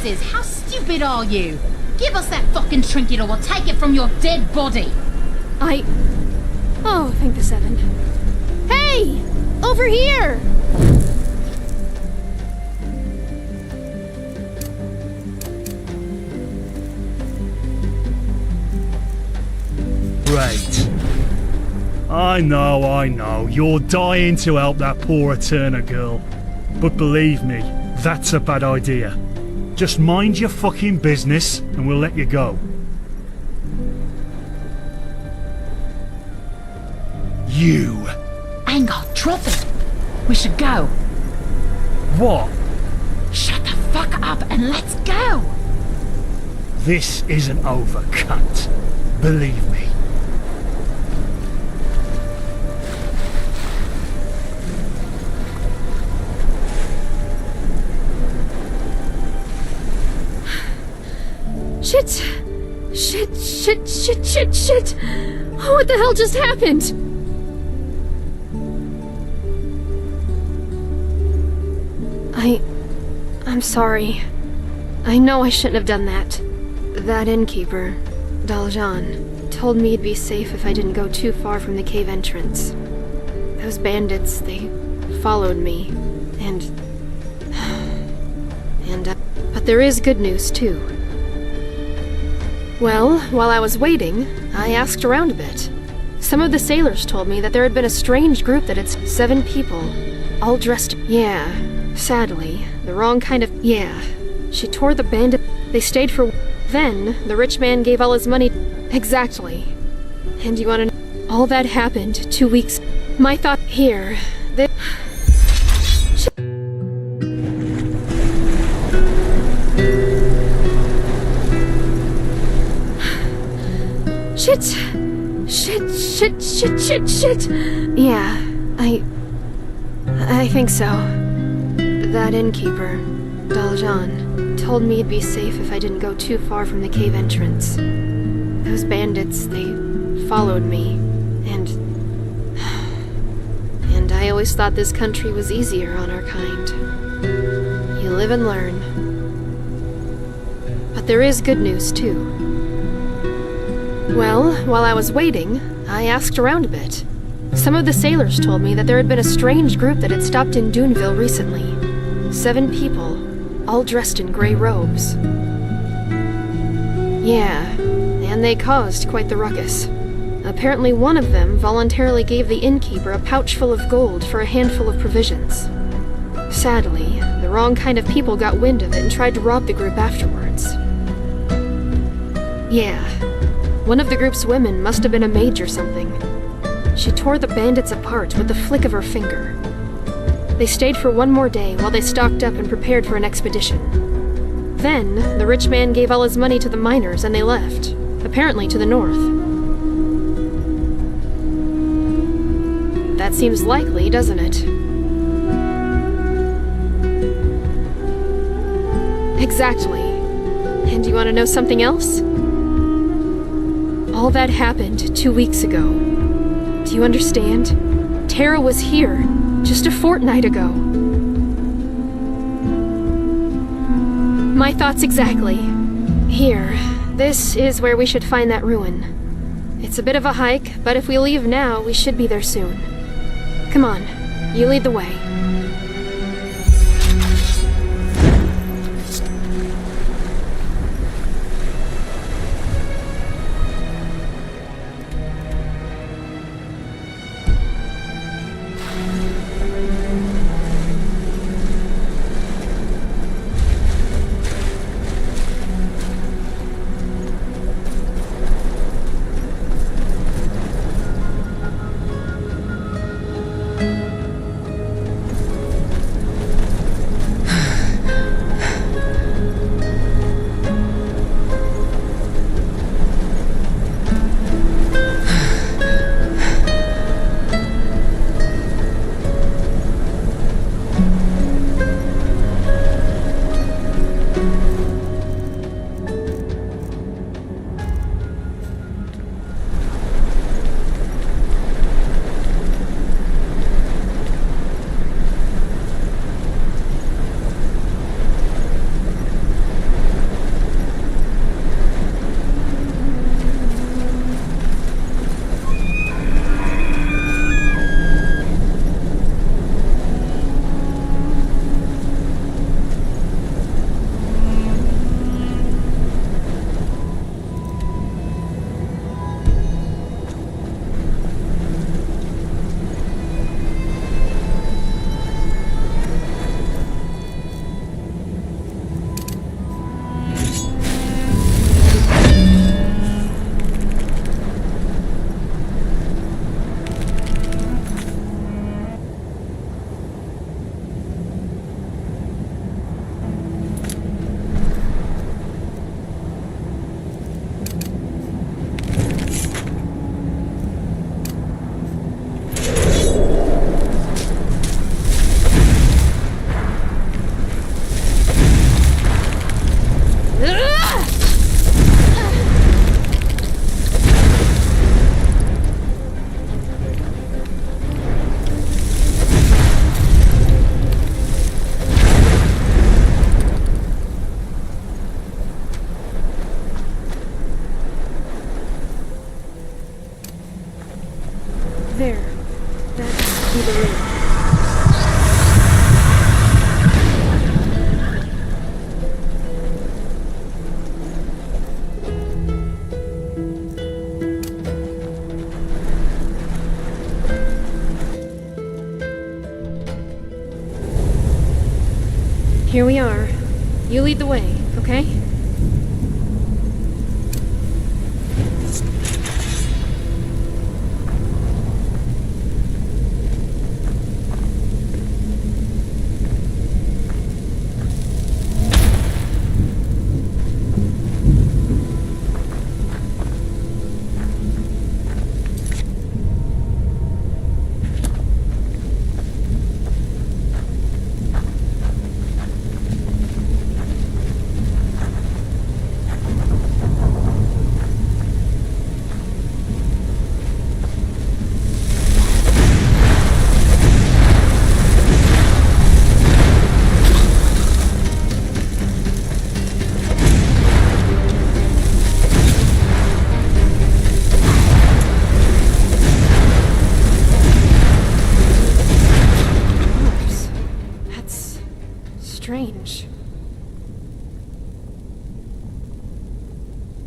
Jesus, how stupid are you? Give us that fucking trinket or we'll take it from your dead body. Oh, thank the seven. Hey! Over here! Great. I know. You're dying to help that poor Eterna girl. But believe me, that's a bad idea. Just mind your fucking business and we'll let you go. You. Angar, drop it. We should go. What? Shut the fuck up and let's go. This isn't over, cunt. Believe me. Shit! Oh, what the hell just happened? I'm sorry. I know I shouldn't have done that. That innkeeper, Daljan, told me it'd be safe if I didn't go too far from the cave entrance. Those bandits, they followed me, but there is good news, too. Well, while I was waiting, I asked around a bit. Some of the sailors told me that there had been a strange group that had 7 people, all dressed. Yeah, sadly, the wrong kind of. Yeah, she tore the bandit. They stayed for. Then, the rich man gave all his money. Exactly. And you wanna know? All that happened 2 weeks. My thought here. Shit. Yeah, I think so. That innkeeper, Daljan, told me it'd be safe if I didn't go too far from the cave entrance. Those bandits, they followed me, and I always thought this country was easier on our kind. You live and learn. But there is good news, too. Well, while I was waiting, I asked around a bit. Some of the sailors told me that there had been a strange group that had stopped in Duneville recently. 7 people, all dressed in gray robes. Yeah, and they caused quite the ruckus. Apparently one of them voluntarily gave the innkeeper a pouch full of gold for a handful of provisions. Sadly, the wrong kind of people got wind of it and tried to rob the group afterwards. Yeah. One of the group's women must have been a mage or something. She tore the bandits apart with the flick of her finger. They stayed for 1 more day while they stocked up and prepared for an expedition. Then, the rich man gave all his money to the miners and they left, apparently to the north. That seems likely, doesn't it? Exactly. And you want to know something else? All that happened 2 weeks ago. Do you understand? Tara was here, just a fortnight ago. My thoughts exactly. Here, this is where we should find that ruin. It's a bit of a hike, but if we leave now, we should be there soon. Come on, you lead the way. There. That must be the room. Here we are. You lead the way, okay? Strange.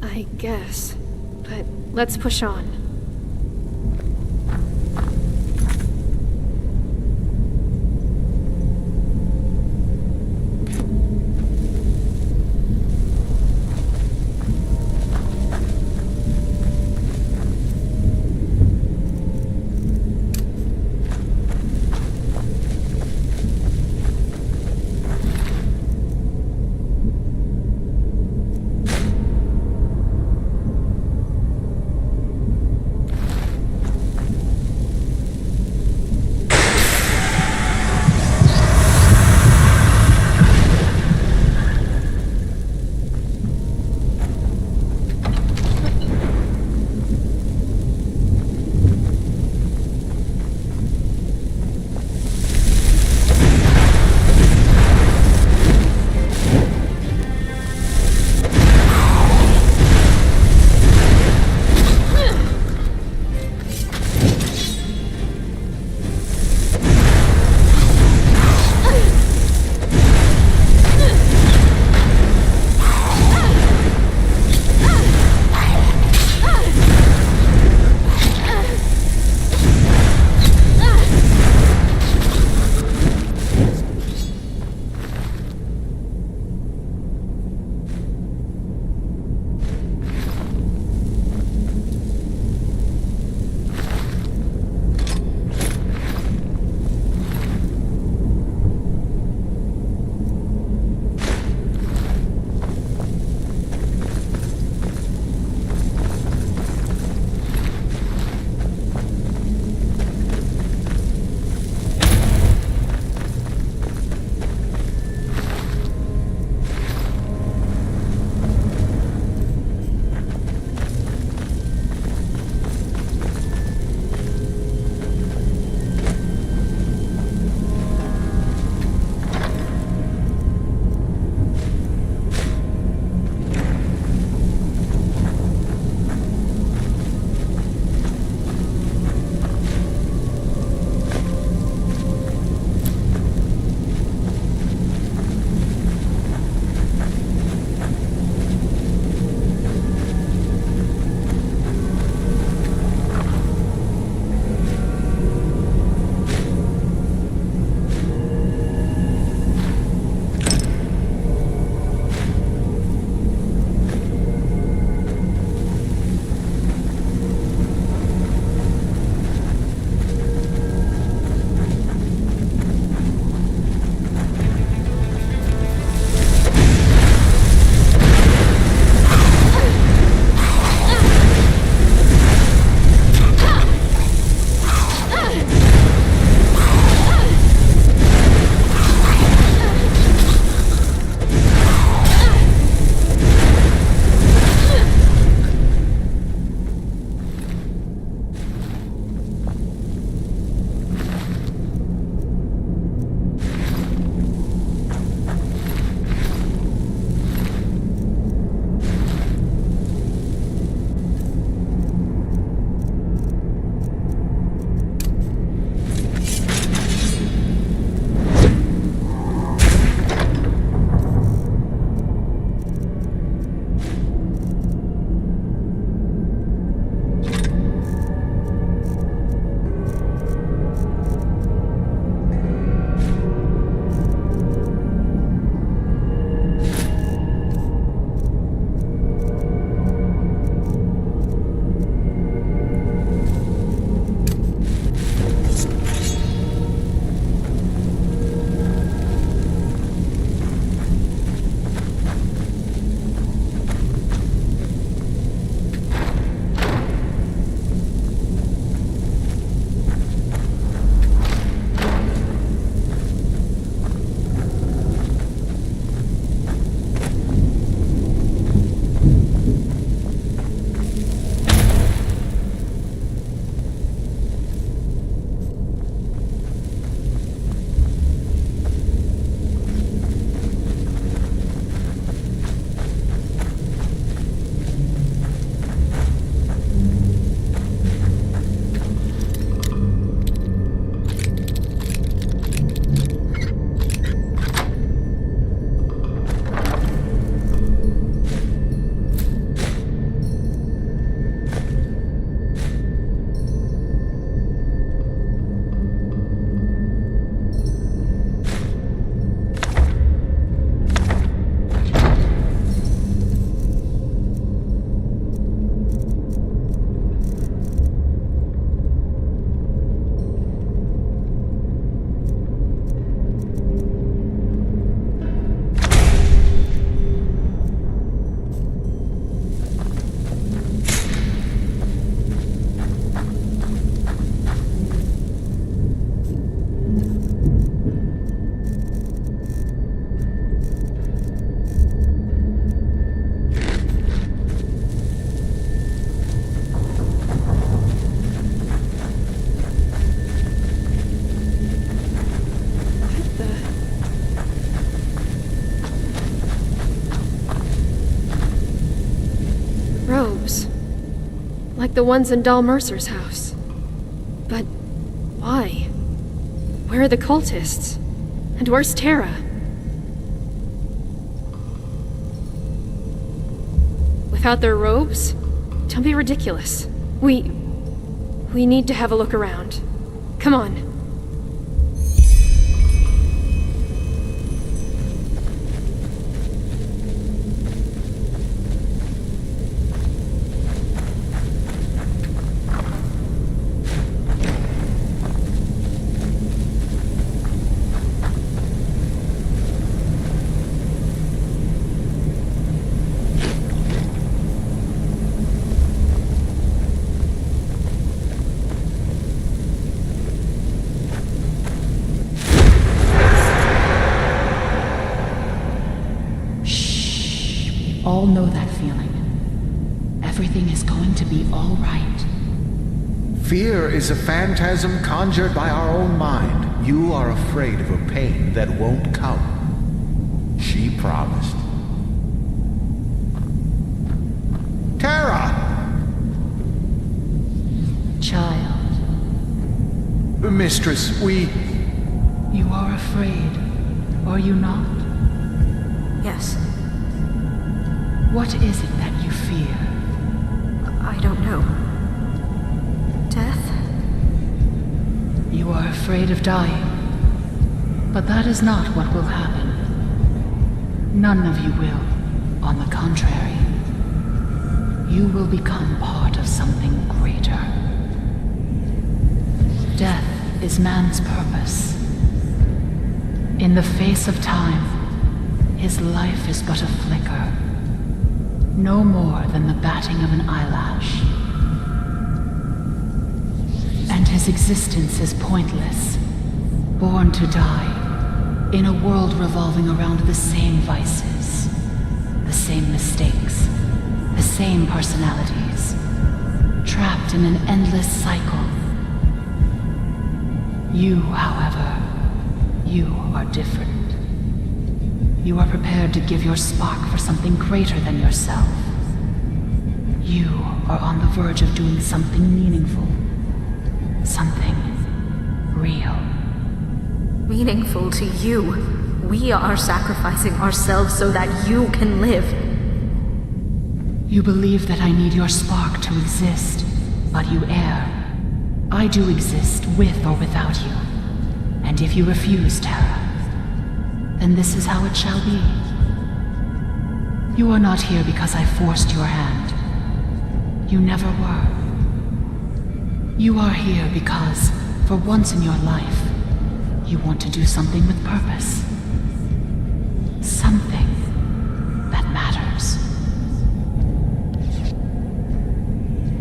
I guess. But let's push on. like the ones in Doll Mercer's house. But why? Where are the cultists? And where's Tara? Without their robes? Don't be ridiculous. We need to have a look around. Come on. All know that feeling. Everything is going to be all right. Fear is a phantasm conjured by our own mind. You are afraid of a pain that won't come. She promised. Tara! Child. Mistress, You are afraid, are you not? Yes. What is it that you fear? I don't know. Death? You are afraid of dying. But that is not what will happen. None of you will. On the contrary. You will become part of something greater. Death is man's purpose. In the face of time, his life is but a flicker. No more than the batting of an eyelash. And his existence is pointless. Born to die, in a world revolving around the same vices, the same mistakes, the same personalities, trapped in an endless cycle. You, however, you are different. You are prepared to give your spark for something greater than yourself. You are on the verge of doing something meaningful. Something real. Meaningful to you. We are sacrificing ourselves so that you can live. You believe that I need your spark to exist, but you err. I do exist with or without you. And if you refuse, Tara, then this is how it shall be. You are not here because I forced your hand. You never were. You are here because, for once in your life, you want to do something with purpose. Something that matters.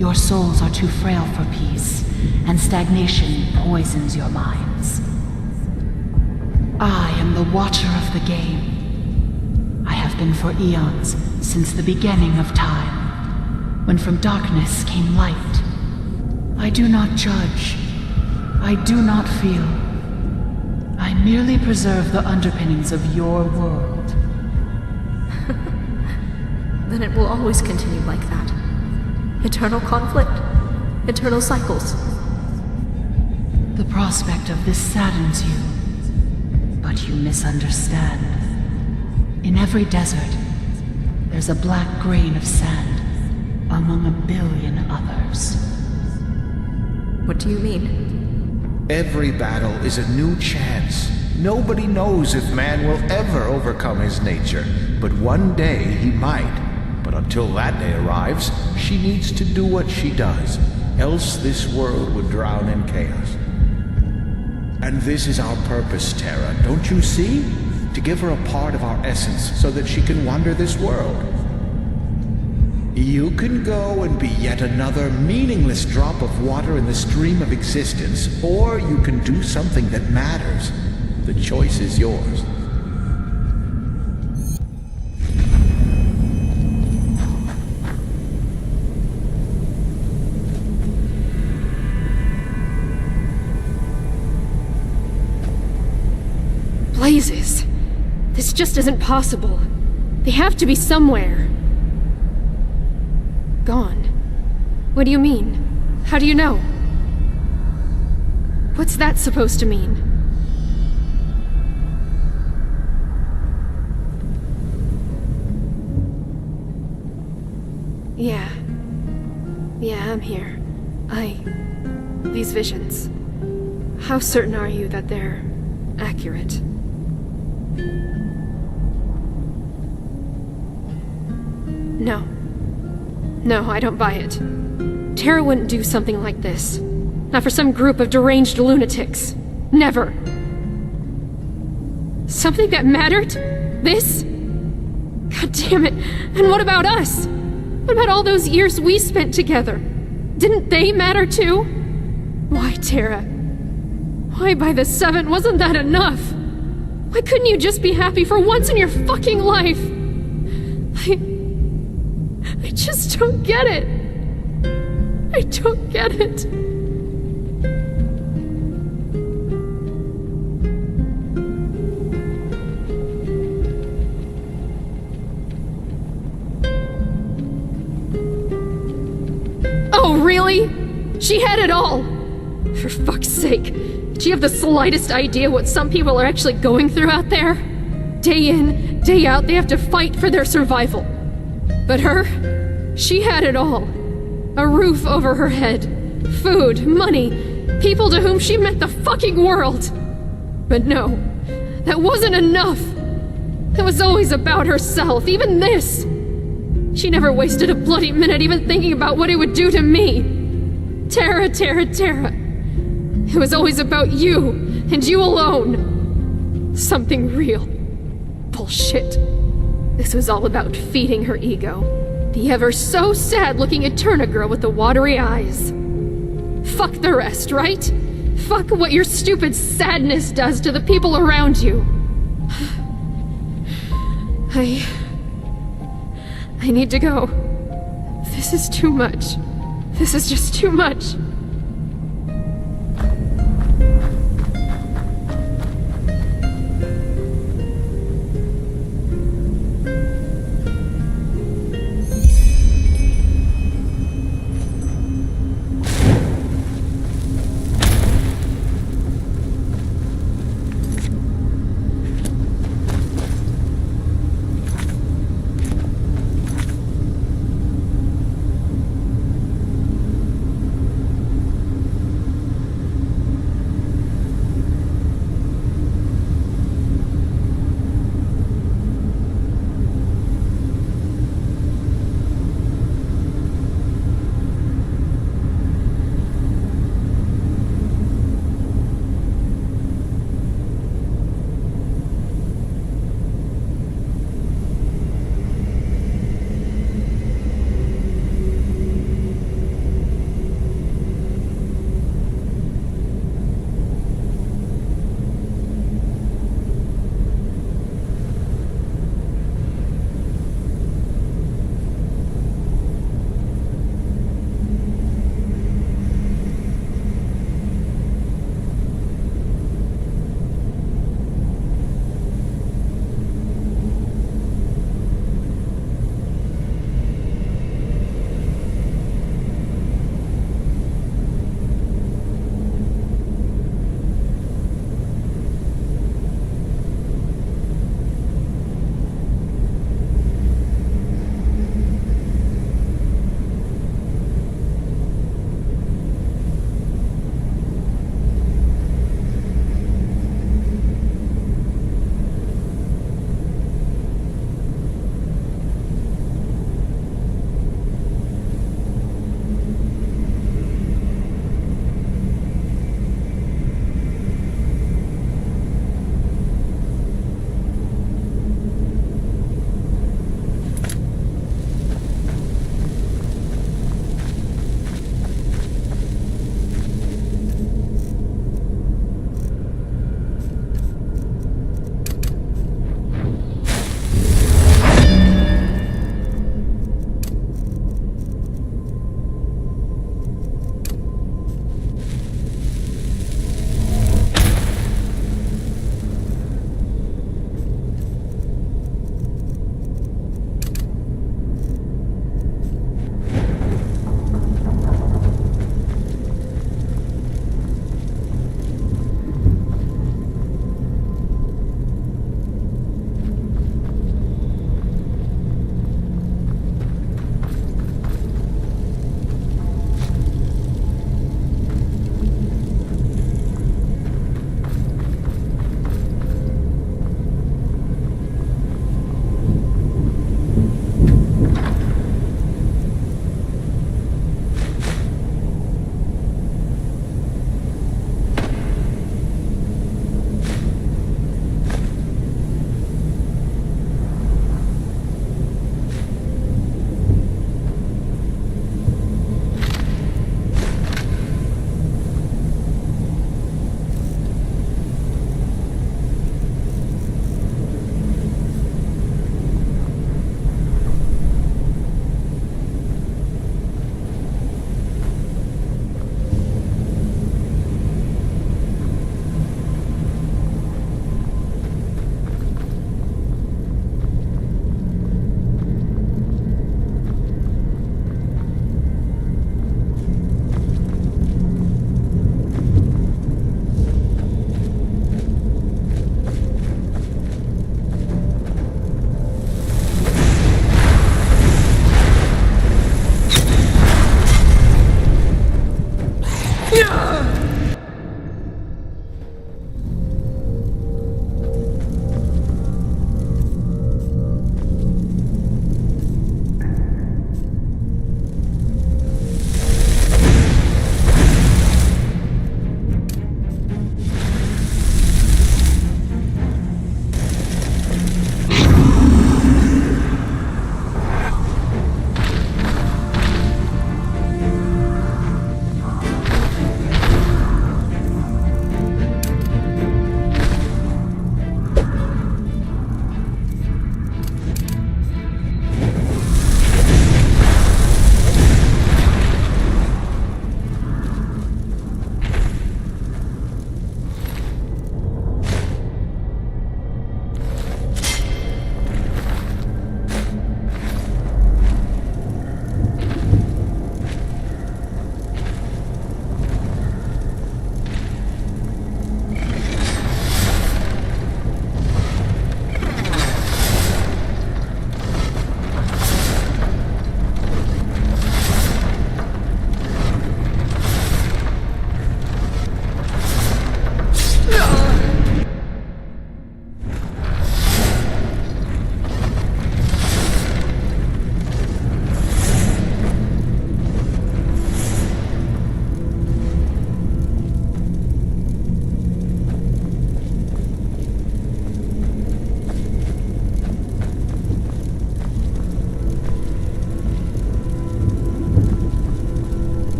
Your souls are too frail for peace, and stagnation poisons your minds. I am the watcher of the game. I have been for eons, since the beginning of time, when from darkness came light. I do not judge. I do not feel. I merely preserve the underpinnings of your world. Then it will always continue like that. Eternal conflict. Eternal cycles. The prospect of this saddens you. But you misunderstand. In every desert, there's a black grain of sand among 1 billion others. What do you mean? every battle is a new chance. Nobody knows if man will ever overcome his nature, but one day he might. But until that day arrives, she needs to do what she does, else this world would drown in chaos. And this is our purpose, Terra, don't you see? To give her a part of our essence so that she can wander this world. You can go and be yet another meaningless drop of water in the stream of existence, or you can do something that matters. The choice is yours. Blazes! This just isn't possible. They have to be somewhere. Gone. What do you mean? How do you know? What's that supposed to mean? Yeah. Yeah, I'm here. These visions. How certain are you that they're accurate? No. No, I don't buy it. Tara wouldn't do something like this. Not for some group of deranged lunatics. Never. Something that mattered? This? God damn it. And what about us? What about all those years we spent together? Didn't they matter too? Why, Tara? Why by the 7th wasn't that enough? Why couldn't you just be happy for once in your fucking life? I just don't get it. I don't get it. Oh, really? She had it all! For fuck's sake, did you have the slightest idea what some people are actually going through out there? Day in, day out, they have to fight for their survival. But her? She had it all. A roof over her head, food, money, people to whom she meant the fucking world. But no, that wasn't enough. It was always about herself, even this. She never wasted a bloody minute even thinking about what it would do to me. Tara, Tara, Tara. It was always about you, and you alone. Something real. Bullshit. This was all about feeding her ego. The ever so sad-looking Eterna girl with the watery eyes. Fuck the rest, right? Fuck what your stupid sadness does to the people around you. I need to go. This is too much. This is just too much.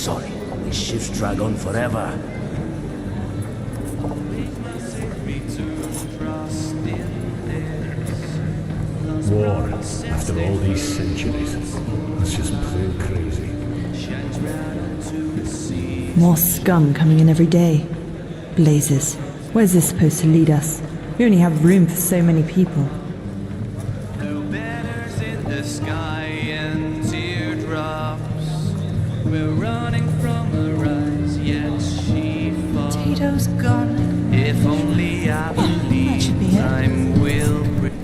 sorry. These shifts drag on forever. War, after all these centuries. That's just plain crazy. More scum coming in every day. Blazes. Where's this supposed to lead us? We only have room for so many people. No banners in the sky and teardrops. We're running from a rise, yet she falls. Potatoes gone. If only I believe time will bring.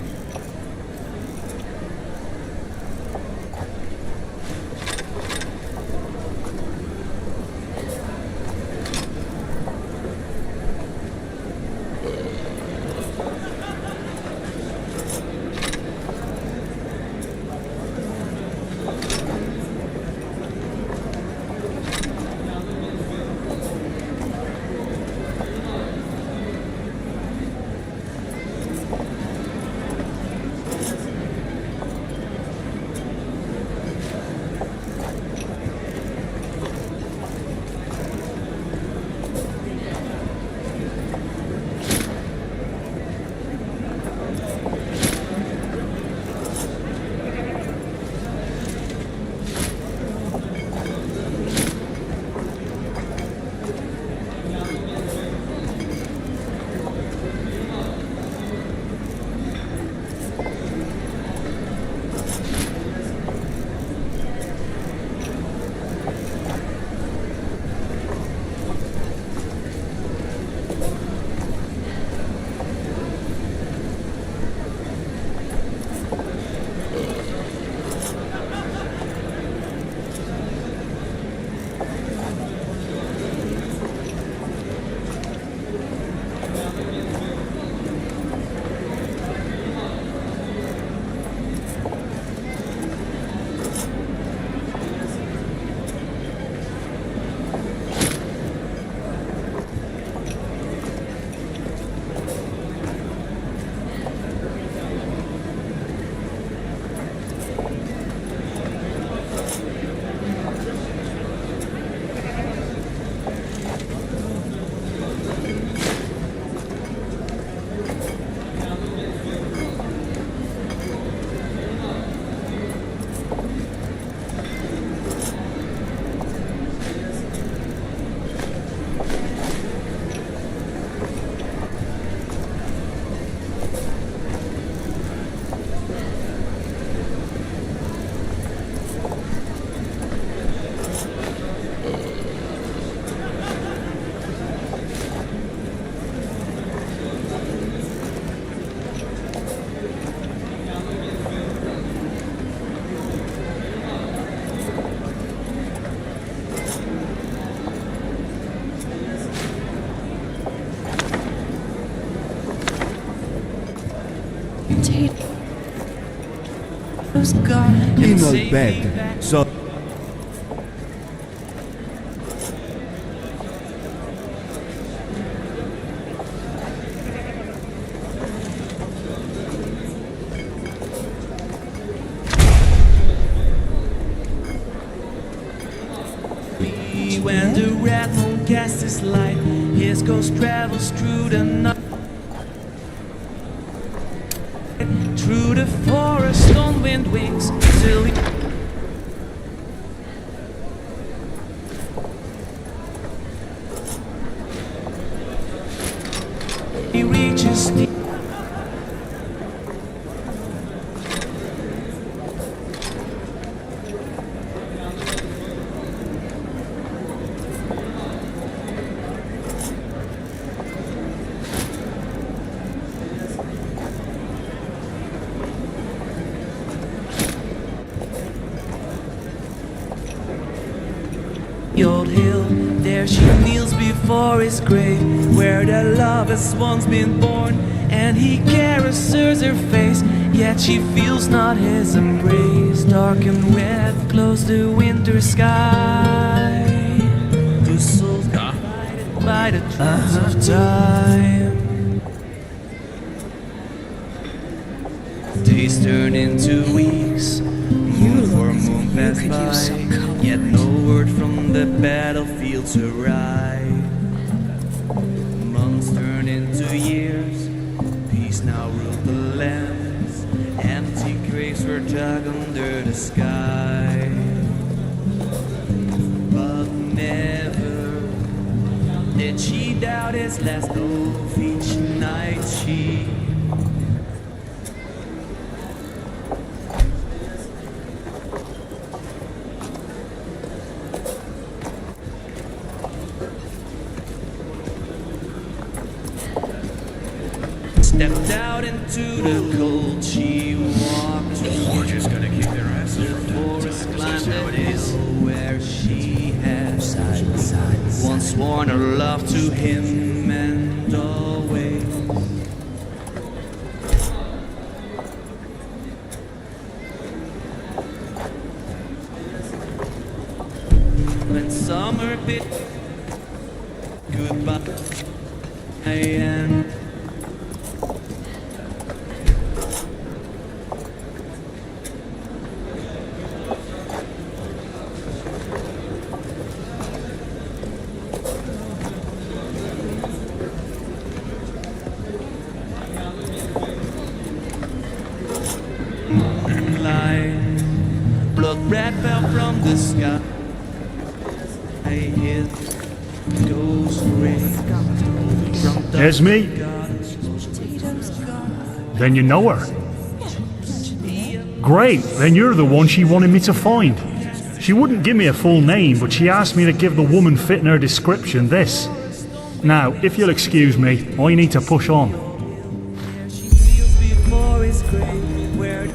Potatoes gone. Email begged, so when the red moon casts its light, his ghost travels through the night, through the forest on wind wings till he reaches the old hill. There she kneels before his grave, where the love has once been born, and he caresses her face, yet she feels not his embrace. Dark and wet, close the winter sky, whose soul's divided by the truths of time. Days turn into weeks, moon for moon pass by, yet no word from the battlefields arrive. Months turn into years, peace now ruled the lands. Empty graves were dug under the sky. But never did she doubt his last oath each night she stepped out into the cold. She walked We're just gonna kick their asses from time to forest, time. climbed That's just how the it is. hill where she had once sworn her love to him and always. When summer bit goodbye and moonlight, blood red fell from the sky. I hear ghost rain from the Esme? Then you know her. Great, then you're the one she wanted me to find. She wouldn't give me a full name, but she asked me to give the woman fitting her description this. Now, if you'll excuse me, I need to push on. she kneels before his grave where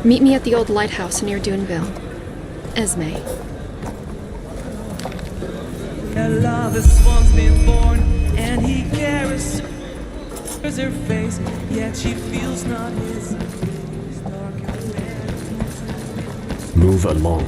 Meet me at the old lighthouse near Duneville. Esme. a love has once been born, and he carries her face, yet she feels not his. Move along.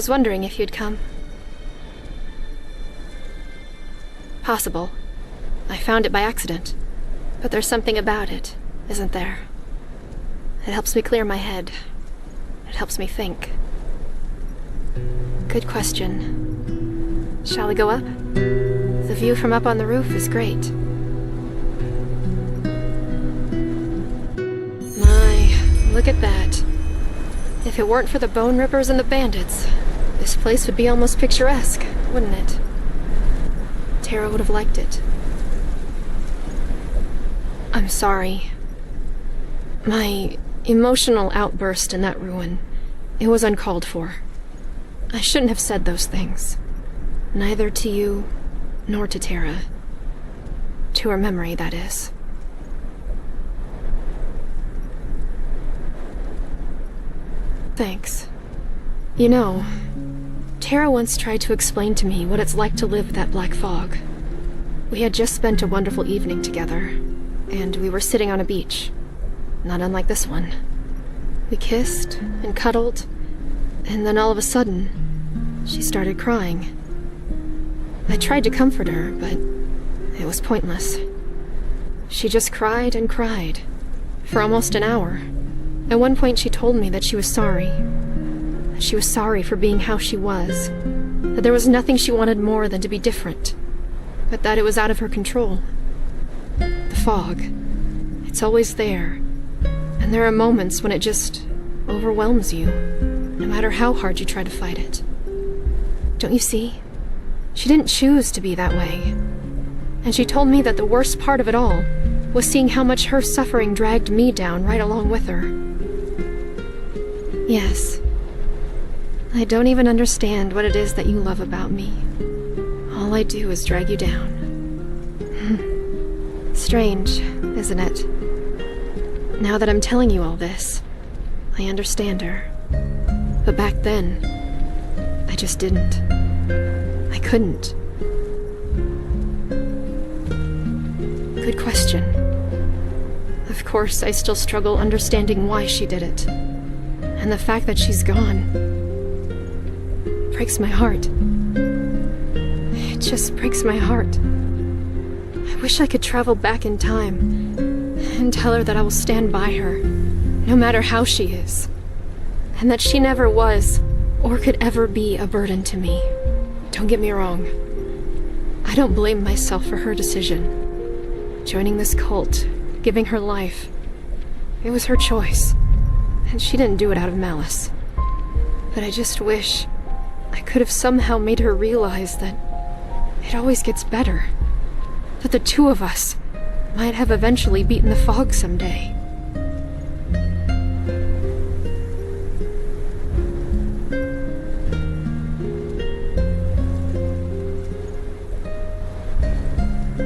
was wondering if you'd come. Possible. I found it by accident. But there's something about it, isn't there? It helps me clear my head. It helps me think. Good question. Shall we go up? The view from up on the roof is great. My, look at that. If it weren't for the bone rippers and the bandits, this place would be almost picturesque, wouldn't it? Tara would have liked it. I'm sorry. My emotional outburst in that ruin, it was uncalled for. I shouldn't have said those things. Neither to you, nor to Tara. To her memory, that is. Thanks. You know, Tara once tried to explain to me what it's like to live with that black fog. We had just spent a wonderful evening together, and we were sitting on a beach, not unlike this one. We kissed and cuddled, and then all of a sudden, she started crying. I tried to comfort her, but it was pointless. She just cried and cried, for almost an hour. At one point she told me that she was sorry. That she was sorry for being how she was. That there was nothing she wanted more than to be different. But that it was out of her control. The fog. It's always there. And there are moments when it just overwhelms you, no matter how hard you try to fight it. Don't you see? She didn't choose to be that way. And she told me that the worst part of it all was seeing how much her suffering dragged me down right along with her. Yes. I don't even understand what it is that you love about me. All I do is drag you down. Strange, isn't it? Now that I'm telling you all this, I understand her. But back then, I just didn't. I couldn't. Good question. Of course, I still struggle understanding why she did it. And the fact that she's gone breaks my heart. It just breaks my heart. I wish I could travel back in time and tell her that I will stand by her, no matter how she is, and that she never was or could ever be a burden to me. Don't get me wrong. I don't blame myself for her decision. Joining this cult, giving her life, it was her choice, and she didn't do it out of malice. But I just wish I could have somehow made her realize that it always gets better. That the two of us might have eventually beaten the fog someday.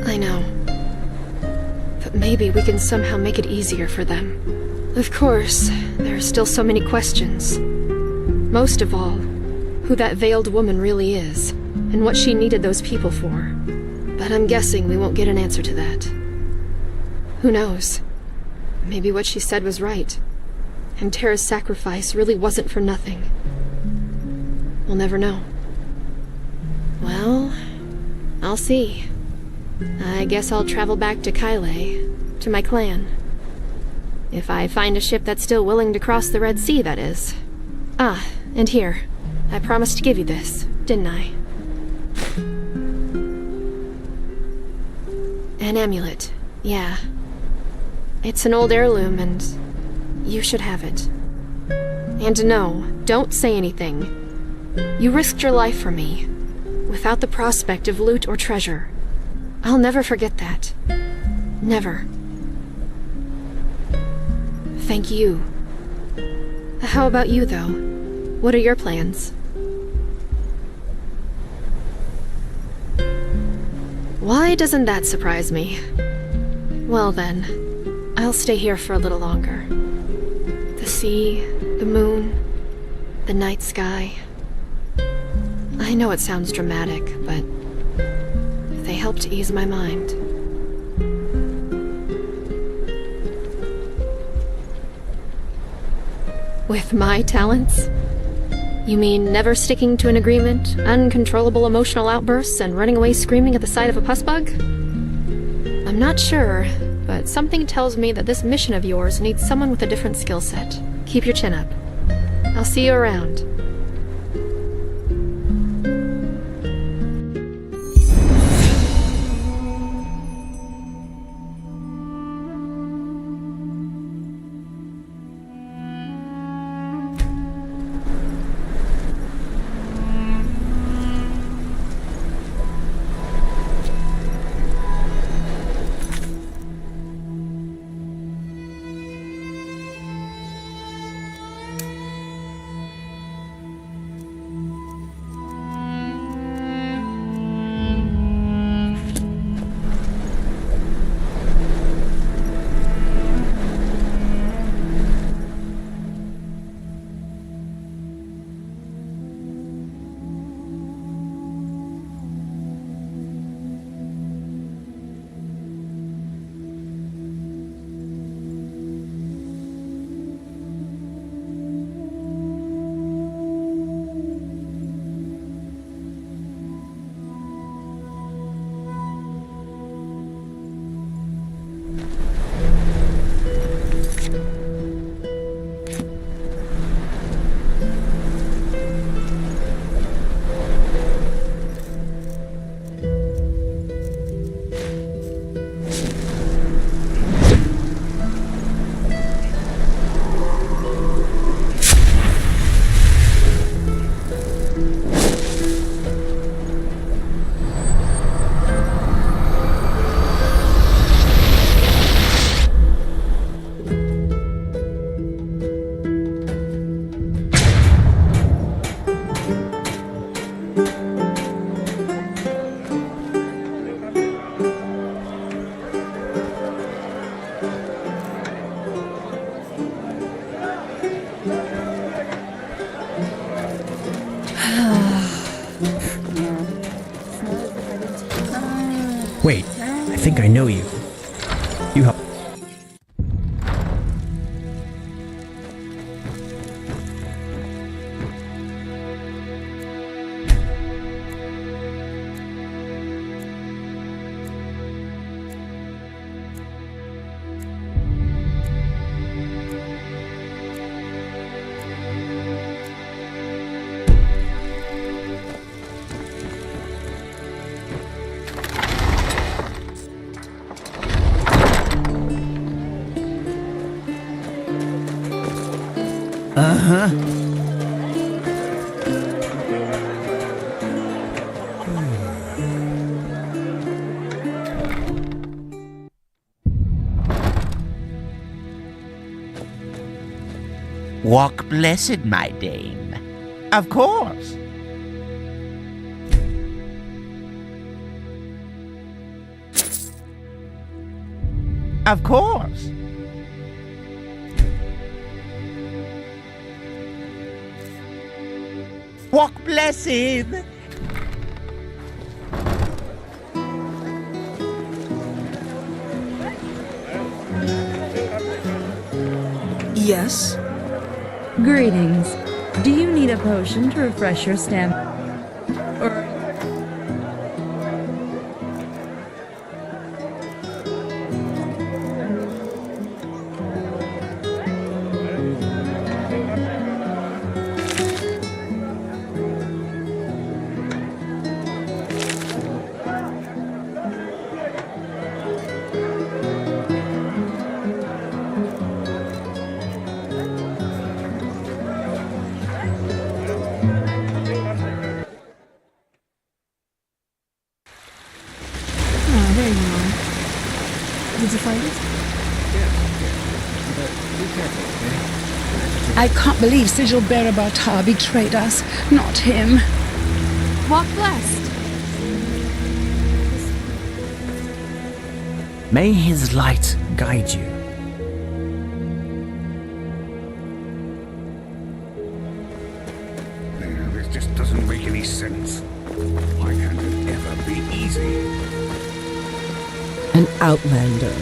I know. But maybe we can somehow make it easier for them. Of course, there are still so many questions. Most of all, who that veiled woman really is, and what she needed those people for. But I'm guessing we won't get an answer to that. Who knows? Maybe what she said was right, and Tara's sacrifice really wasn't for nothing. We'll never know. Well, I'll see. I guess I'll travel back to Kyle, to my clan. If I find a ship that's still willing to cross the Red Sea, that is. Ah, and here. I promised to give you this, didn't I? An amulet, yeah. It's an old heirloom, and you should have it. And no, don't say anything. You risked your life for me, without the prospect of loot or treasure. I'll never forget that. Never. Thank you. How about you, though? What are your plans? Why doesn't that surprise me? Well then, I'll stay here for a little longer. The sea, the moon, the night sky. I know it sounds dramatic, but they help to ease my mind. With my talents? You mean never sticking to an agreement, uncontrollable emotional outbursts, and running away screaming at the sight of a pus bug? I'm not sure, but something tells me that this mission of yours needs someone with a different skill set. Keep your chin up. I'll see you around. Wait, I think I know you. You help. Uh-huh. Walk blessed, my dame. Of course. Of course. Walk blessed. Yes? Greetings. Do you need a potion to refresh your stamina? Or... There you are. Did you find it? But be careful, okay? I can't believe Sigil Bearer Bartar betrayed us, not him. Walk blessed. May his light guide you. This just doesn't make any sense. Why can't it ever be easy? An outlander.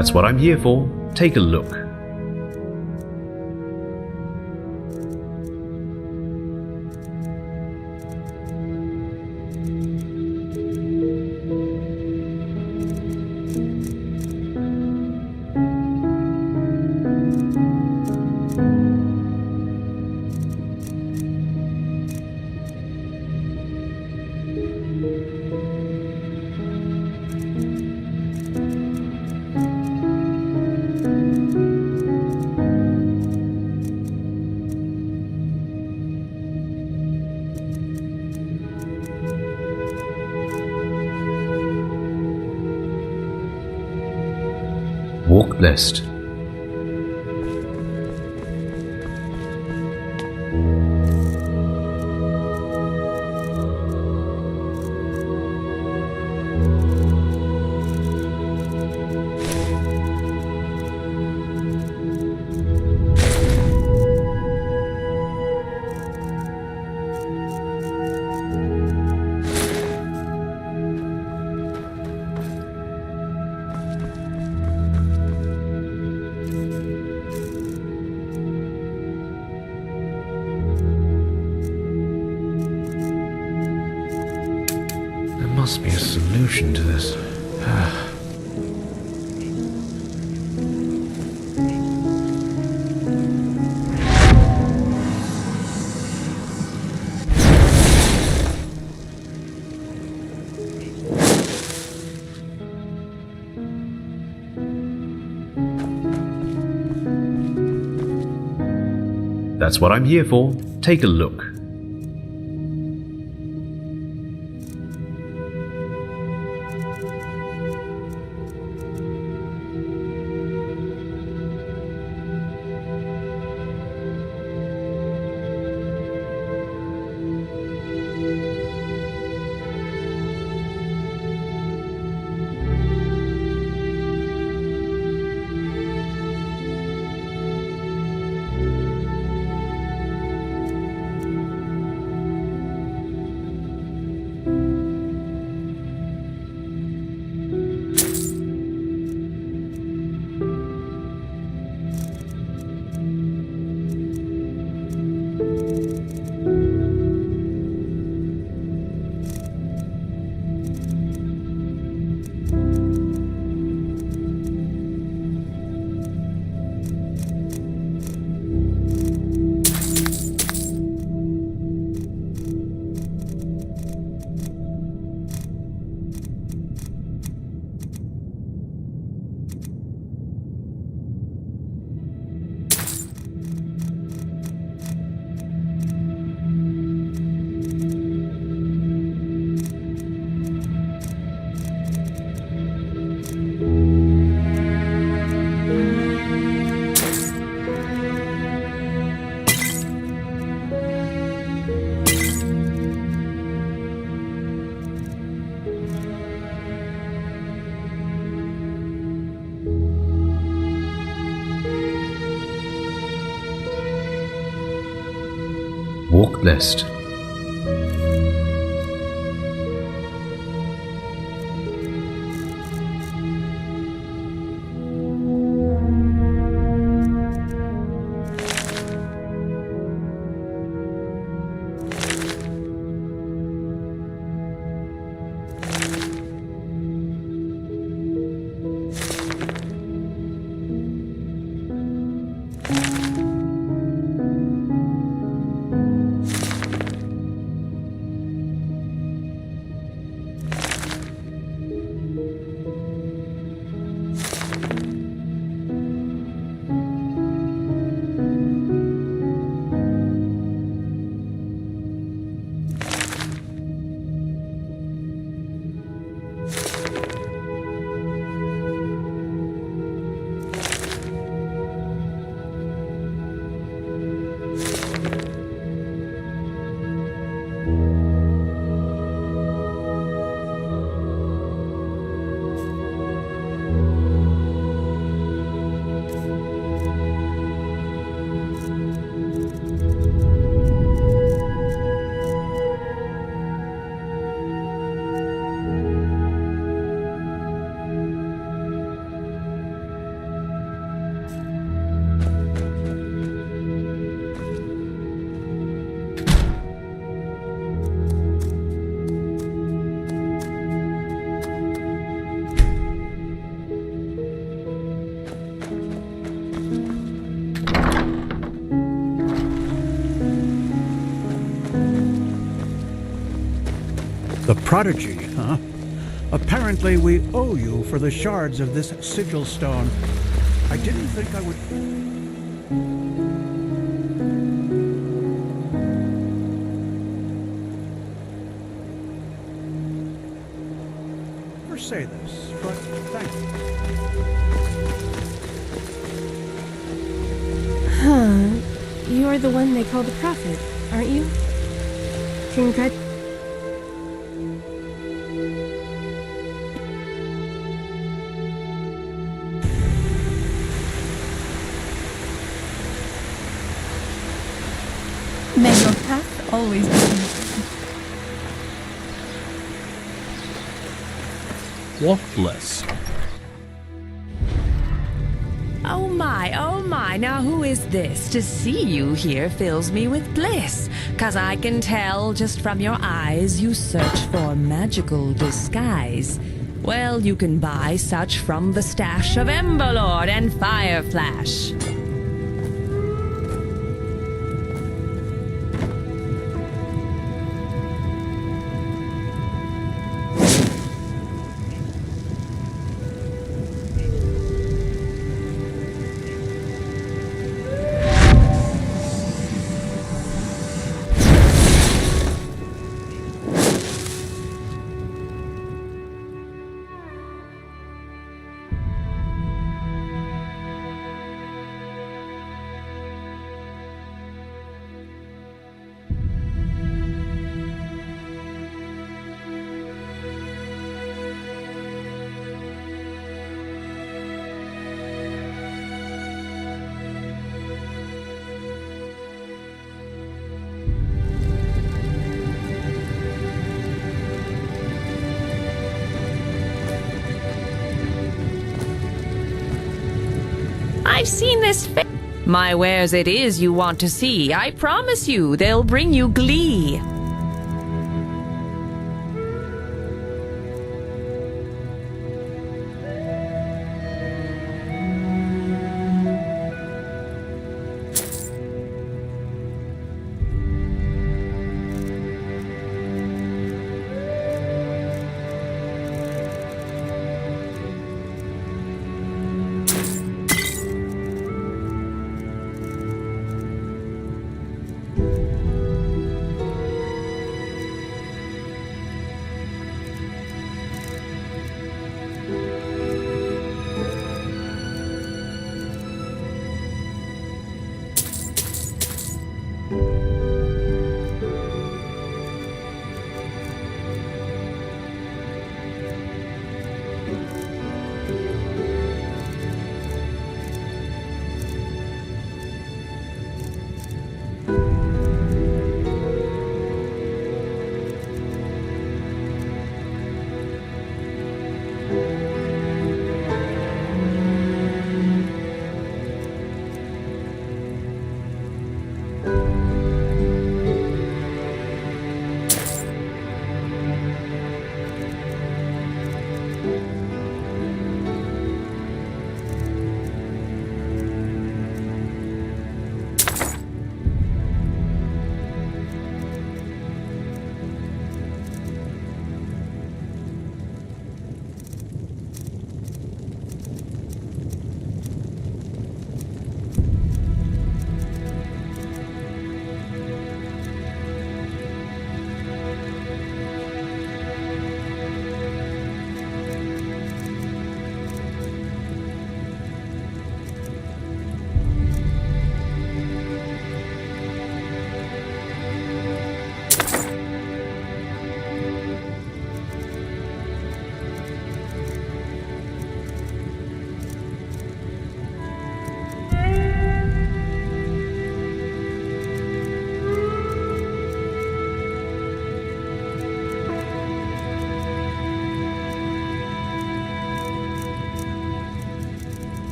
That's what I'm here for. Take a look. Walk blessed. There must be a solution to this. That's what I'm here for. Take a look. Walk blessed. The prodigy, huh? Apparently we owe you for the shards of this sigil stone. I didn't think I would... never say this, but thank you. Huh. You're the one they call the prophet, aren't you? Congrat... May your path always be Walk blessed. Oh my, now who is this? To see you here fills me with bliss. 'Cause I can tell just from your eyes you search for magical disguise. Well, you can buy such from the stash of Emberlord and Fireflash. I've seen this My wares it is you want to see. I promise you, they'll bring you glee.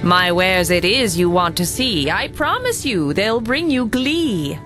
My wares it is you want to see. I promise you, they'll bring you glee.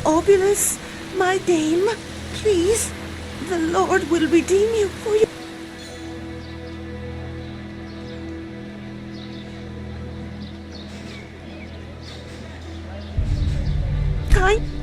Obulus, my dame, please, the Lord will redeem you for your... Kind...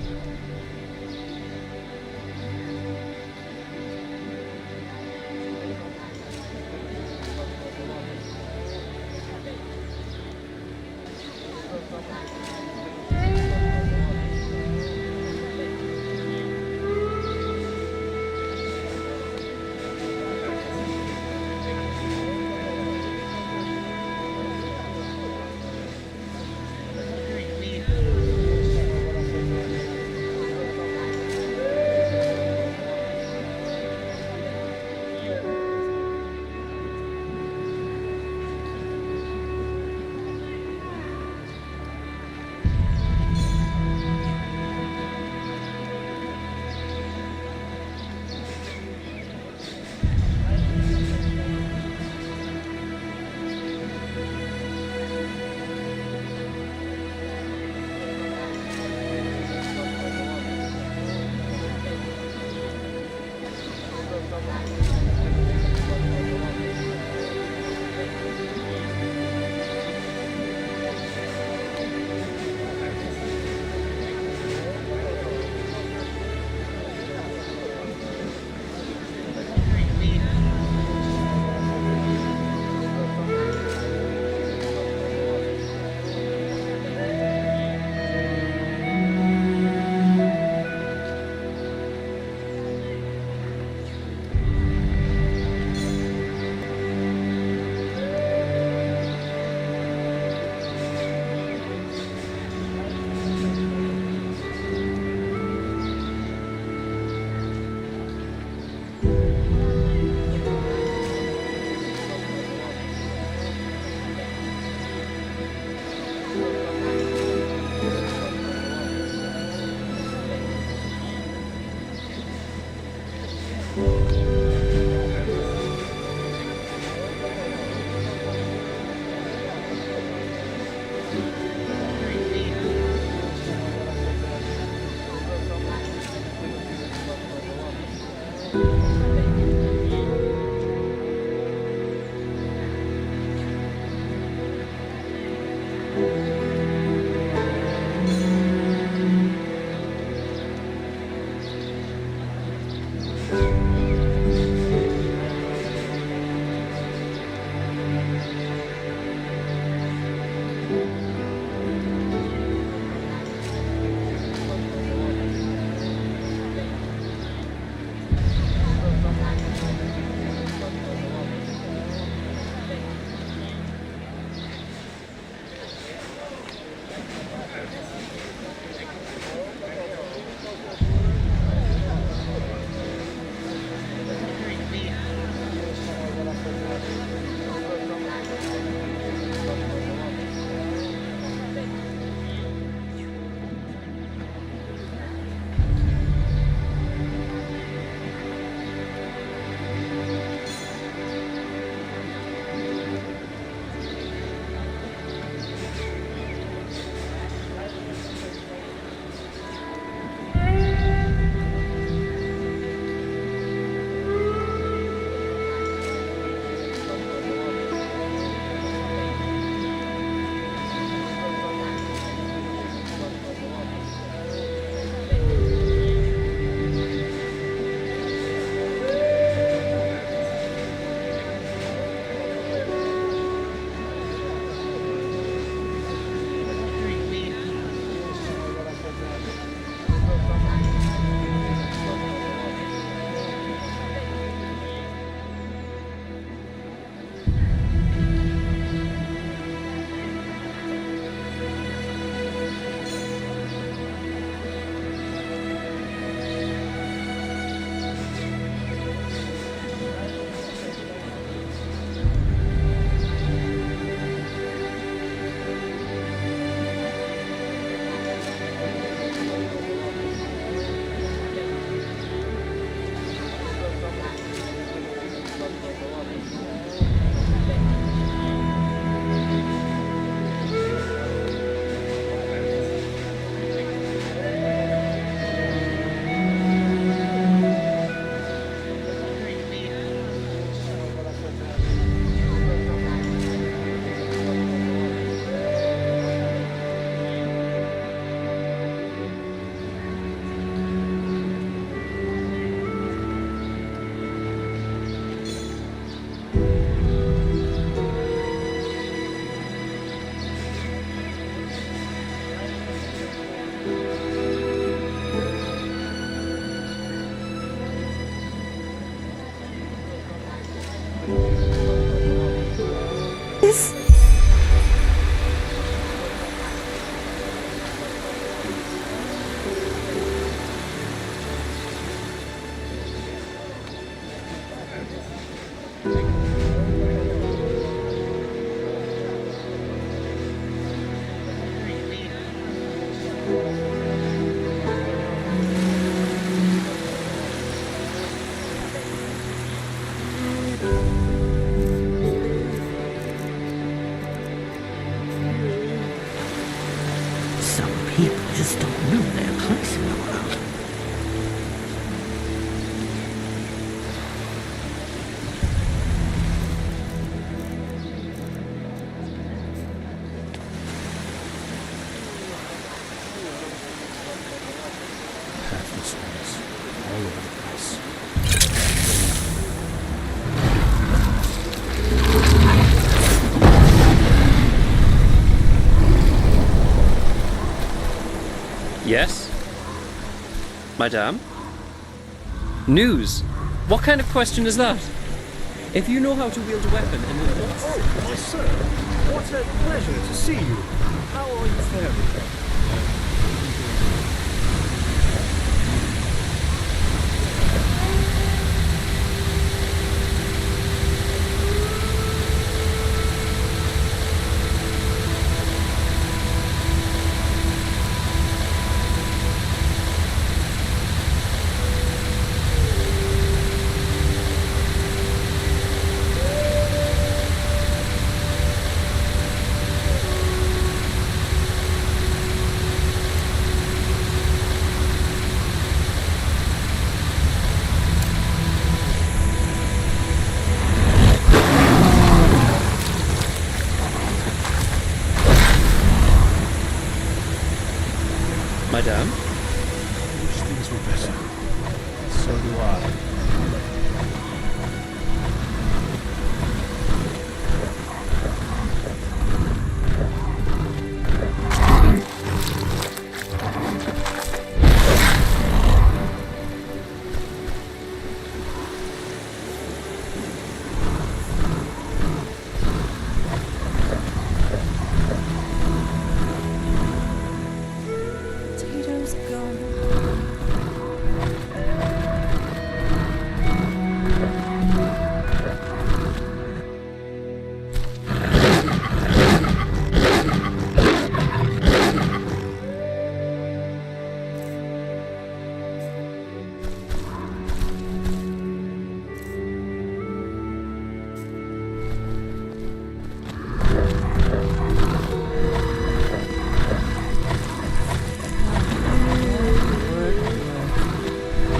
this? Some people just don't know their place in the world. Pathless ones, all over the place. Yes? Madame? News? What kind of question is that? If you know how to wield a weapon and Oh, my sir, what a pleasure to see you. How are you faring? Madame? I wish things were better. So do I. Potatoes gone.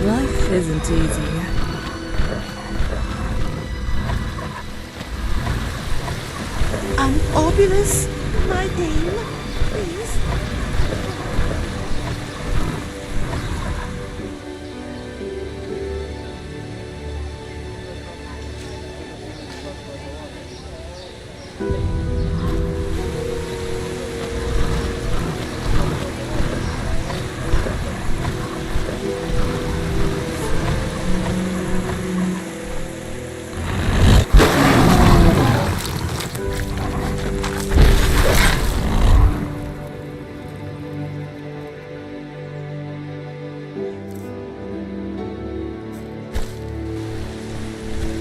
Life isn't easy. An obulus, my dame, please.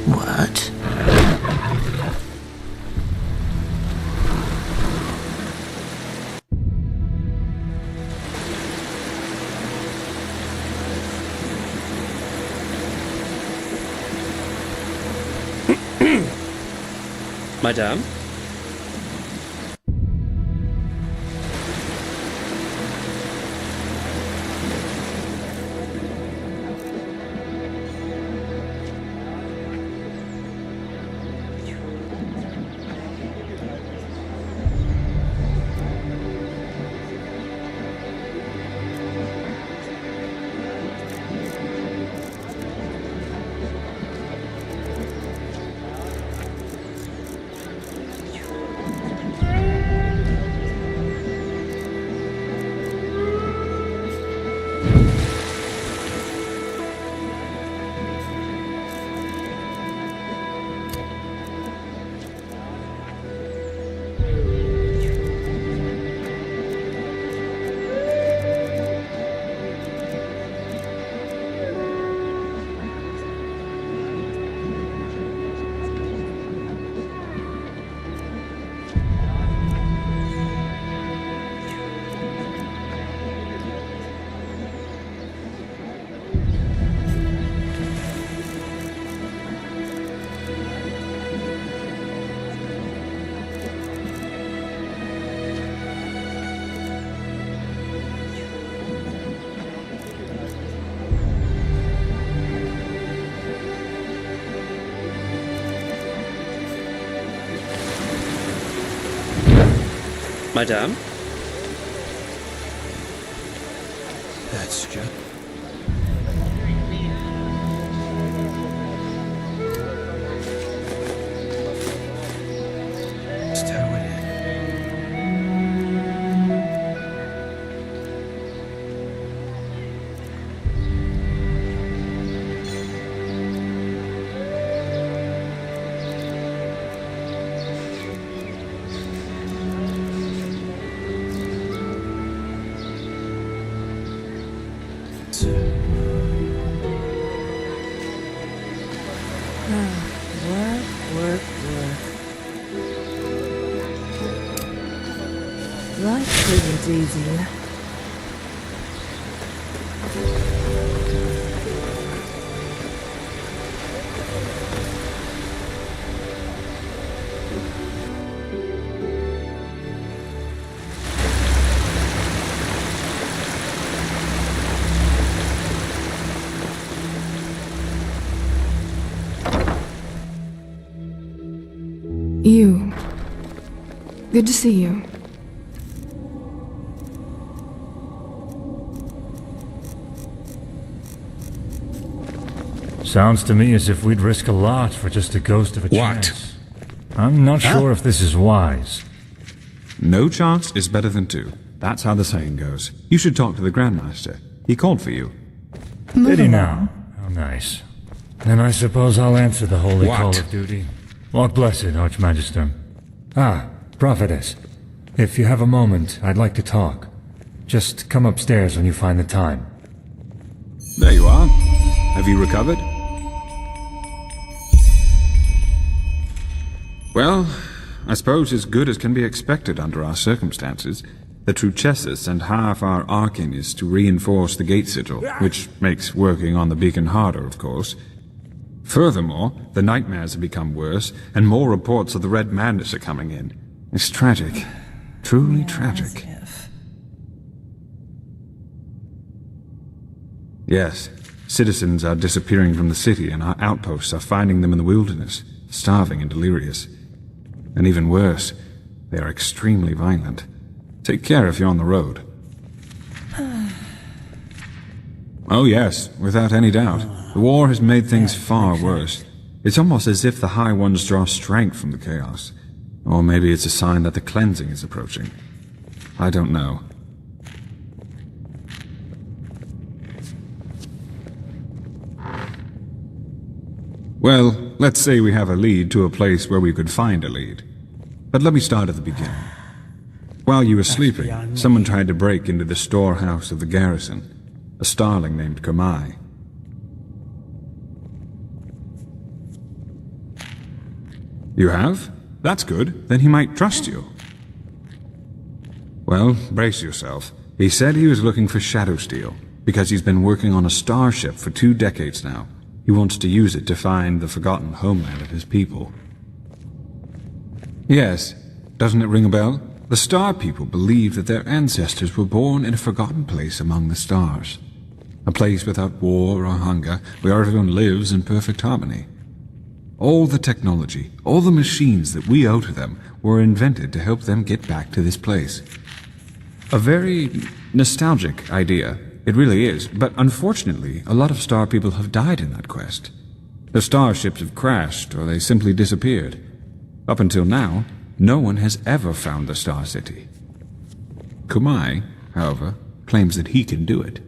What? Madame? Madame? That's just... Just how it is. Work. Life isn't easy. You. Good to see you. Sounds to me as if we'd risk a lot for just a ghost of a chance. I'm not sure if this is wise. No chance is better than two. That's how the saying goes. You should talk to the Grandmaster. He called for you. Did he now? How nice. Then I suppose I'll answer the holy call of duty. Lord blessed, Archmagister. Ah, Prophetess. If you have a moment, I'd like to talk. Just come upstairs when you find the time. There you are. Have you recovered? Well, I suppose as good as can be expected under our circumstances. The Truchessus sent half our arcanists to reinforce the gate sigil, which makes working on the beacon harder, of course. Furthermore, the nightmares have become worse, and more reports of the Red Madness are coming in. It's tragic. Truly tragic. Yes, citizens are disappearing from the city, and our outposts are finding them in the wilderness, starving and delirious. And even worse, they are extremely violent. Take care if you're on the road. Oh yes, without any doubt. The war has made things far worse. It's almost as if the High Ones draw strength from the chaos. Or maybe it's a sign that the cleansing is approaching. I don't know. Well, let's say we have a lead to a place where we could find a lead. But let me start at the beginning. While you were sleeping, someone tried to break into the storehouse of the garrison. A starling named Kamai. You have? That's good. Then he might trust you. Well, brace yourself. He said he was looking for Shadow Steel, because he's been working on a starship for 2 decades now. He wants to use it to find the forgotten homeland of his people. Yes. Doesn't it ring a bell? The Star People believe that their ancestors were born in a forgotten place among the stars. A place without war or hunger, where everyone lives in perfect harmony. All the technology, all the machines that we owe to them were invented to help them get back to this place. A very nostalgic idea. It really is, but unfortunately, a lot of Star People have died in that quest. Their starships have crashed, or they simply disappeared. Up until now, no one has ever found the Star City. Kumai, however, claims that he can do it.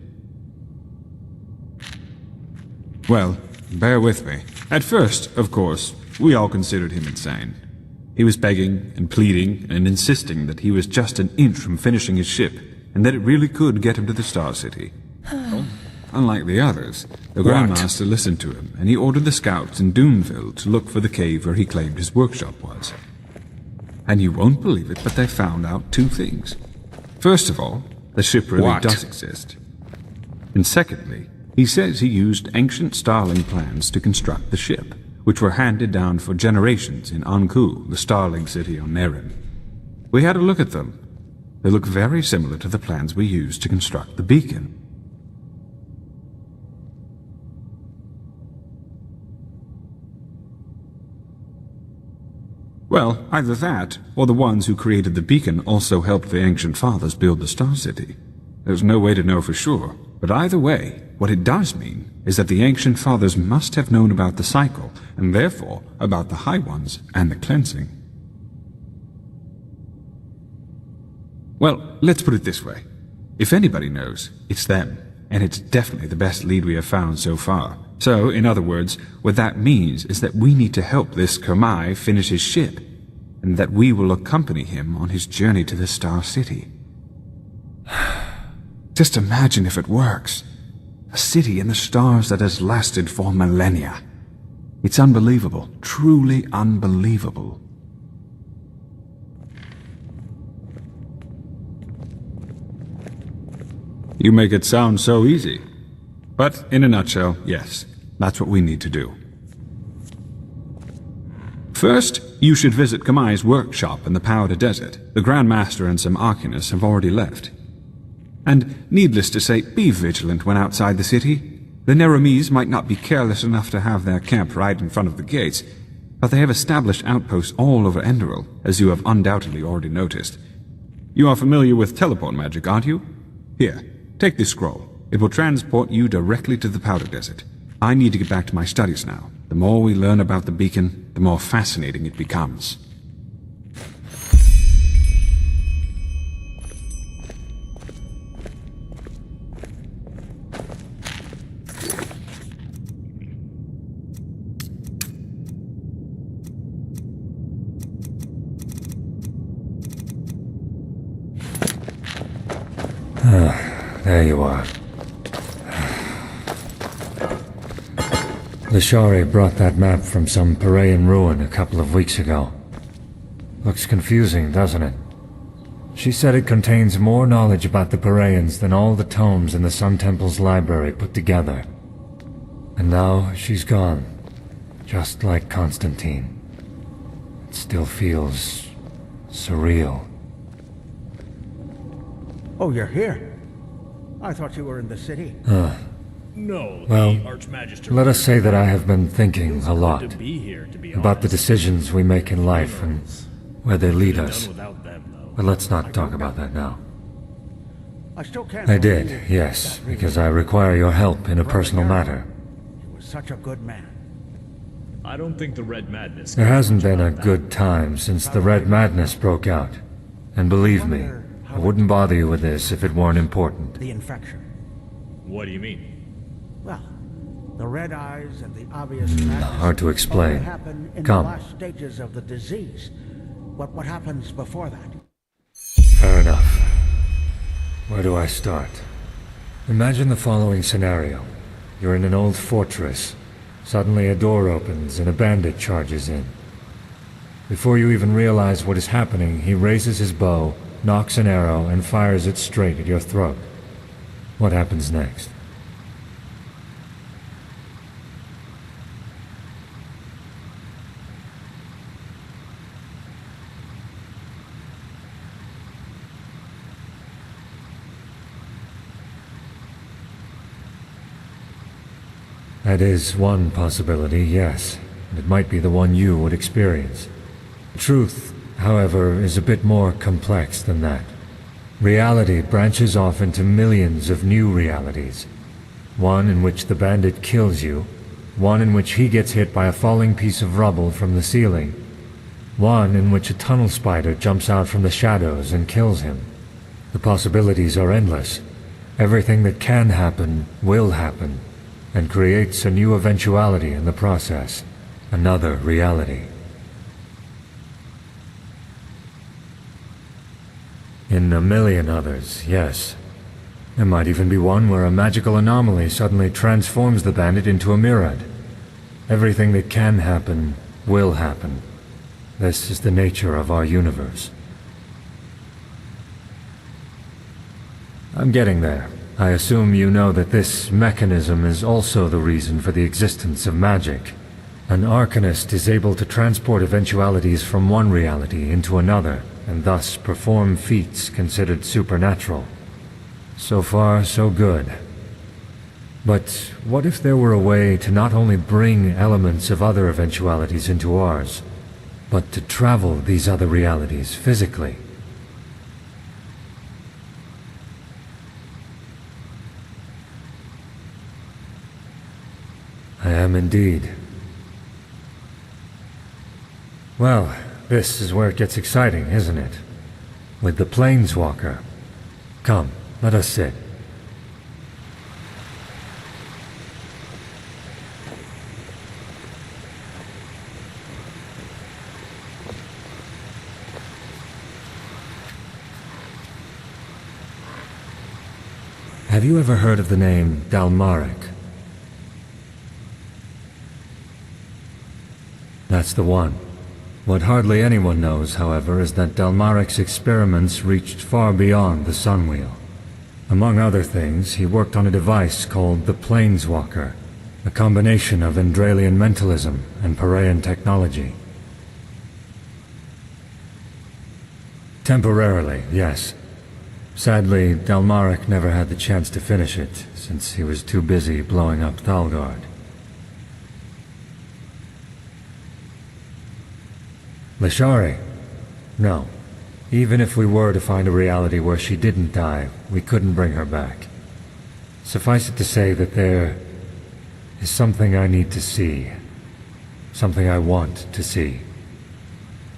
Well, bear with me. At first, of course, we all considered him insane. He was begging and pleading and insisting that he was just an inch from finishing his ship, and that it really could get him to the Star City. Unlike the others, the Grandmaster listened to him, and he ordered the scouts in Doomville to look for the cave where he claimed his workshop was. And you won't believe it, but they found out 2 things. First of all, the ship really does exist. And secondly, he says he used ancient Starling plans to construct the ship, which were handed down for generations in Anku, the Starling city on Nerin. We had a look at them. They look very similar to the plans we used to construct the beacon. Well, either that, or the ones who created the beacon also helped the Ancient Fathers build the Star City. There's no way to know for sure, but either way, what it does mean is that the Ancient Fathers must have known about the cycle, and therefore about the High Ones and the cleansing. Well, let's put it this way. If anybody knows, it's them, and it's definitely the best lead we have found so far. So, in other words, what that means is that we need to help this Kermai finish his ship, and that we will accompany him on his journey to the Star City. Just imagine if it works. A city in the stars that has lasted for millennia. It's unbelievable, truly unbelievable. You make it sound so easy. But in a nutshell, yes, that's what we need to do. First, you should visit Kamai's workshop in the Powder Desert. The Grand Master and some Arcanists have already left. And needless to say, be vigilant when outside the city. The Neramis might not be careless enough to have their camp right in front of the gates, but they have established outposts all over Enderal, as you have undoubtedly already noticed. You are familiar with teleport magic, aren't you? Here, take this scroll. It will transport you directly to the Powder Desert. I need to get back to my studies now. The more we learn about the beacon, the more fascinating it becomes. There you are. Lashari brought that map from some Parayan ruin a couple of weeks ago. Looks confusing, doesn't it? She said it contains more knowledge about the Parayans than all the tomes in the Sun Temple's library put together. And now she's gone, just like Constantine. It still feels surreal. Oh, you're here? I thought you were in the city. No, Well, the Archmagister. let us say that I have been thinking a lot to be here, to be about the honest. decisions we make in life and where they lead us. Done without them, though. But let's not talk about that now. I still can't I believe did, yes, because I require your help in a personal matter. he was such a good man. I don't think the Red Madness. There hasn't been a good time since the Red Madness broke out. And believe me, I wouldn't bother you with this if it weren't important. The infection. What do you mean? Well, the red eyes and the obvious Hard to explain. only happen in Come. the last stages of the disease. What happens before that? Fair enough. Where do I start? Imagine the following scenario. You're in an old fortress. Suddenly a door opens and a bandit charges in. Before you even realize what is happening, he raises his bow, nocks an arrow, and fires it straight at your throat. What happens next? That is one possibility, yes. And it might be the one you would experience. Truth, however, is a bit more complex than that. Reality branches off into millions of new realities. One in which the bandit kills you, one in which he gets hit by a falling piece of rubble from the ceiling, one in which a tunnel spider jumps out from the shadows and kills him. The possibilities are endless. Everything that can happen will happen, and creates a new eventuality in the process, another reality. In a million others, yes. There might even be one where a magical anomaly suddenly transforms the bandit into a Mirad. Everything that can happen will happen. This is the nature of our universe. I'm getting there. I assume you know that this mechanism is also the reason for the existence of magic. An Arcanist is able to transport eventualities from one reality into another, and thus perform feats considered supernatural. So far, so good. But what if there were a way to not only bring elements of other eventualities into ours, but to travel these other realities physically. I am indeed. Well, this is where it gets exciting, isn't it? With the Planeswalker. Come, let us sit. Have you ever heard of the name Dalmaric? That's the one. What hardly anyone knows, however, is that Dalmaric's experiments reached far beyond the Sunwheel. Among other things, he worked on a device called the Planeswalker, a combination of Endralian mentalism and Paraean technology. Temporarily, yes. Sadly, Dalmaric never had the chance to finish it, since he was too busy blowing up Thalgard. Lashari? No. Even if we were to find a reality where she didn't die, we couldn't bring her back. Suffice it to say that there is something I need to see. Something I want to see.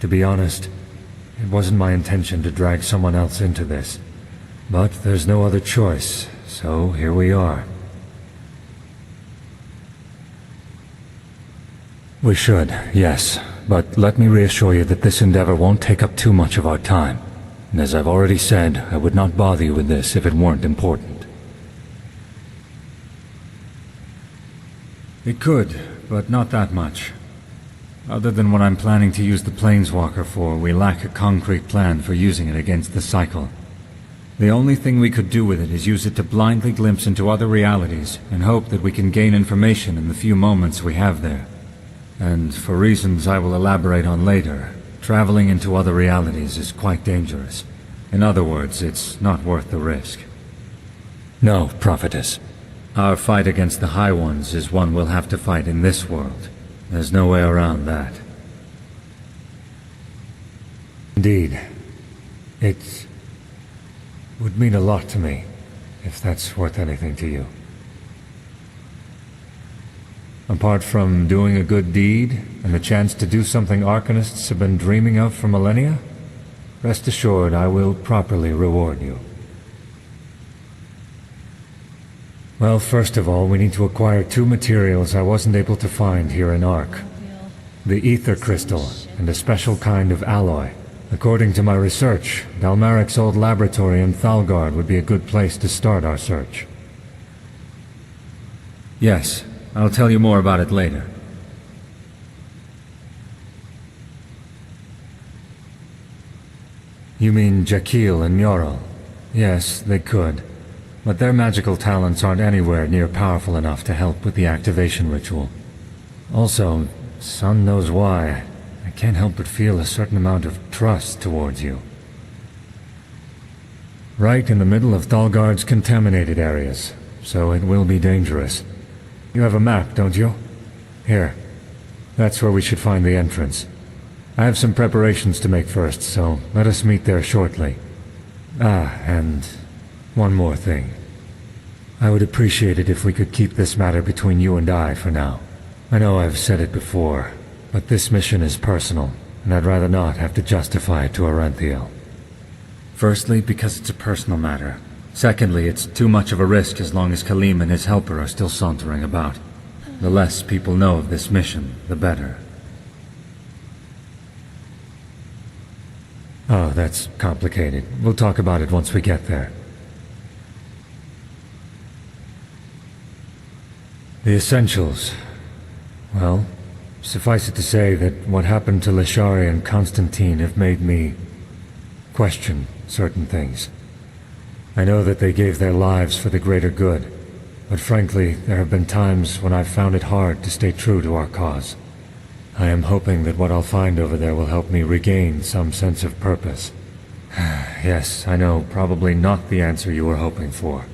To be honest, it wasn't my intention to drag someone else into this. But there's no other choice, so here we are. We should, yes. But let me reassure you that this endeavor won't take up too much of our time. And as I've already said, I would not bother you with this if it weren't important. It could, but not that much. Other than what I'm planning to use the Planeswalker for, we lack a concrete plan for using it against the cycle. The only thing we could do with it is use it to blindly glimpse into other realities and hope that we can gain information in the few moments we have there. And for reasons I will elaborate on later, traveling into other realities is quite dangerous. In other words, it's not worth the risk. No, Prophetess. Our fight against the High Ones is one we'll have to fight in this world. There's no way around that. Indeed. It would mean a lot to me, if that's worth anything to you. Apart from doing a good deed, and the chance to do something Arcanists have been dreaming of for millennia, rest assured I will properly reward you. Well, first of all, we need to acquire 2 materials I wasn't able to find here in Ark. The Ether Crystal, and a special kind of alloy. According to my research, Dalmaric's old laboratory in Thalgard would be a good place to start our search. Yes. I'll tell you more about it later. You mean Jakil and Nyorl? Yes, they could. But their magical talents aren't anywhere near powerful enough to help with the activation ritual. Also, son knows why, I can't help but feel a certain amount of trust towards you. Right in the middle of Thalgard's contaminated areas, so it will be dangerous. You have a map, don't you? Here. That's where we should find the entrance. I have some preparations to make first, so let us meet there shortly. Ah, and one more thing. I would appreciate it if we could keep this matter between you and I for now. I know I've said it before, but this mission is personal, and I'd rather not have to justify it to Aranthiel. Firstly, because it's a personal matter. Secondly, it's too much of a risk as long as Khalim and his helper are still sauntering about. The less people know of this mission, the better. Oh, that's complicated. We'll talk about it once we get there. The essentials. Well, suffice it to say that what happened to Lashari and Constantine have made me question certain things. I know that they gave their lives for the greater good, but frankly, there have been times when I've found it hard to stay true to our cause. I am hoping that what I'll find over there will help me regain some sense of purpose. Yes, I know, probably not the answer you were hoping for,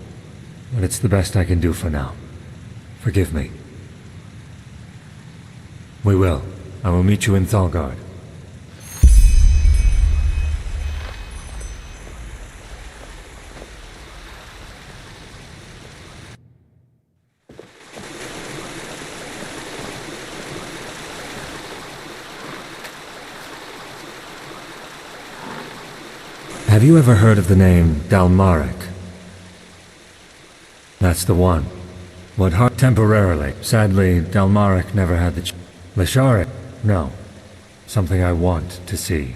but it's the best I can do for now. Forgive me. We will. I will meet you in Thalgard. Have you ever heard of the name Dalmaric? That's the one. What heart temporarily. Sadly, Dalmaric never had the Lasharic? No. Something I want to see.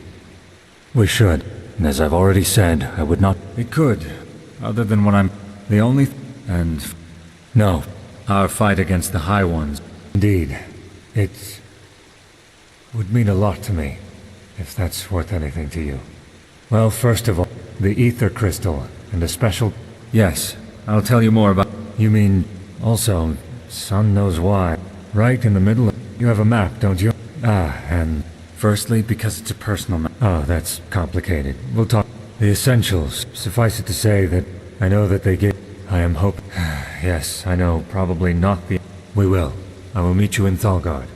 We should. And as I've already said, I would not... It could. Other than when I'm... The only... And... No. Our fight against the High Ones. Indeed. It... would mean a lot to me. If that's worth anything to you. Well, first of all, the ether crystal, and a special... Yes, I'll tell you more about... You mean... Also, son knows why. Right in the middle of... You have a map, don't you? Ah, and... Firstly, because it's a personal map. Oh, that's complicated. We'll talk... The essentials. Suffice it to say that I know that they get... I am hope... Yes, I know, probably not the... We will. I will meet you in Thalgard.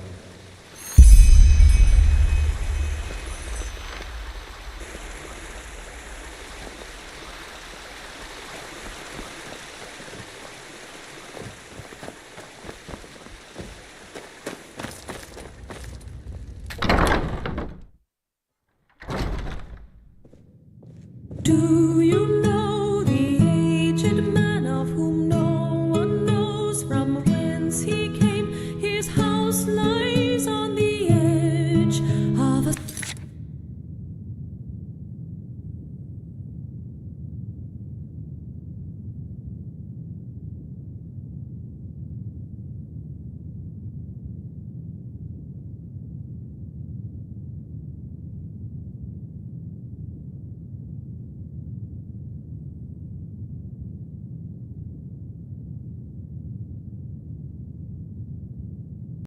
Do you know the aged man of whom no one knows from whence he came? His house lies